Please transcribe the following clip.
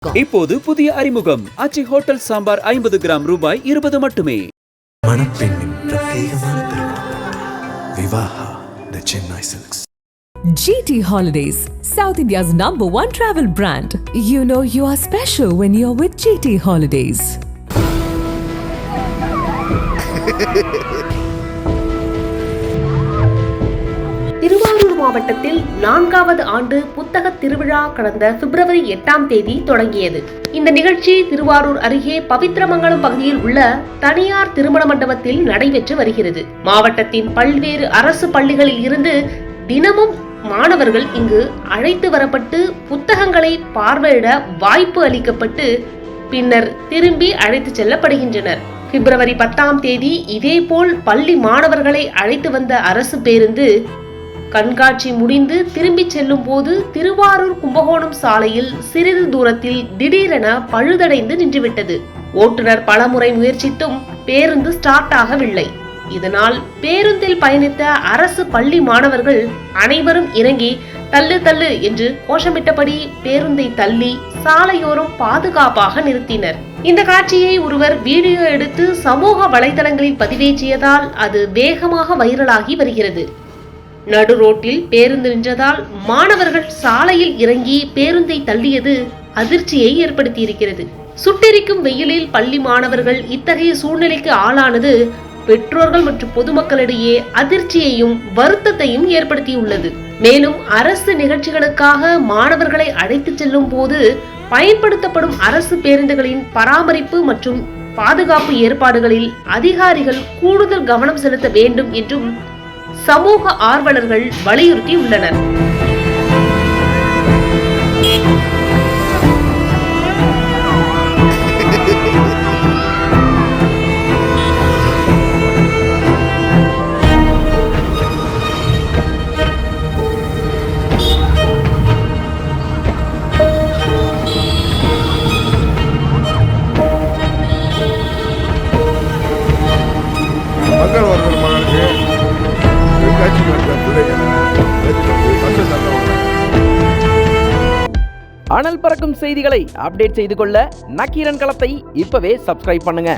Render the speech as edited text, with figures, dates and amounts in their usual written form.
இப்போது புதிய அறிமுகம் ஆச்சி ஹோட்டல் சாம்பார் 50 கிராம் ரூபாய் 20 மட்டுமே. மணப்பெண்ணின் பிரத்யேகமான திருமணம் Vivaha the Chennai silks. GT Holidays, South India's #1 travel brand. You know you are special when you're with GT Holidays. Thiruvarur மாவட்டத்தில் 4வது ஆண்டு புத்தக திருவிழா கடந்த பிப்ரவரி 8ஆம் தேதி தொடங்கியது. இந்த நிகழ்ச்சி திருவாரூர் அருகே பவித்ரமங்கலம் பகுதியில் உள்ள தனியார் திருமண மண்டபத்தில் நடைபெற்று வருகிறது. மாவட்டத்தின் பல்வேறு அரசு பள்ளிகளில் இருந்து தினமும் மாணவர்கள் இங்கு அழைத்து வரப்பட்டு புத்தகங்களை பார்வையிட வாய்ப்பு அளிக்கப்பட்டு பின்னர் திரும்பி அழைத்து செல்லப்படுகின்றனர். பிப்ரவரி 10ஆம் தேதி இதேபோல் பள்ளி மாணவர்களை அழைத்து வந்த அரசு பேருந்து கண்காட்சி முடிந்து திரும்பி செல்லும் போது திருவாரூர் கும்பகோணம் சாலையில் சிறிது தூரத்தில் திடீரென பழுதடைந்து நின்றுவிட்டது. ஓட்டுநர் பலமுறை முயற்சித்தும் பேருந்து ஸ்டார்ட் ஆகவில்லை. இதனால் பேருந்தில் பயணித்த அரசு பள்ளி மாணவர்கள் அனைவரும் இறங்கி தள்ளு தள்ளு என்று கோஷமிட்டபடி பேருந்தை தள்ளி சாலையோரம் பாதுகாப்பாக நிறுத்தினர். இந்த காட்சியை ஒருவர் வீடியோ எடுத்து சமூக வலைதளங்களில் பதிவேற்றியதால் அது வேகமாக வைரலாகி வருகிறது. நடு ரோட்டில் பேருந்து நின்றதால் மாணவர்கள் சாலையில் இறங்கி பேருந்தை தள்ளியது அதிர்ச்சியை ஏற்படுத்தியிருக்கிறது. சுட்டெரிக்கும் வெயிலில் பள்ளி மாணவர்கள் இத்தகைய சூழ்நிலைக்கு ஆளானது பெற்றோர்கள் மற்றும் பொதுமக்களிடையே அதிர்ச்சியையும் வருத்தத்தையும் ஏற்படுத்தியுள்ளது. மேலும் அரசு நிகழ்ச்சிகளுக்காக மாணவர்களை அழைத்து செல்லும் போது பயன்படுத்தப்படும் அரசு பேருந்துகளின் பராமரிப்பு மற்றும் பாதுகாப்பு ஏற்பாடுகளில் அதிகாரிகள் கூடுதல் கவனம் செலுத்த வேண்டும் என்றும் சமூக ஆர்வலர்கள் வலியுறுத்தியுள்ளனர். மக்கள் ஒருவர் மகனுக்கு அனல் பறக்கும் செய்திகளை அப்டேட் செய்து கொள்ள நக்கீரன் களத்தை இப்பவே சப்ஸ்கிரைப் பண்ணுங்க.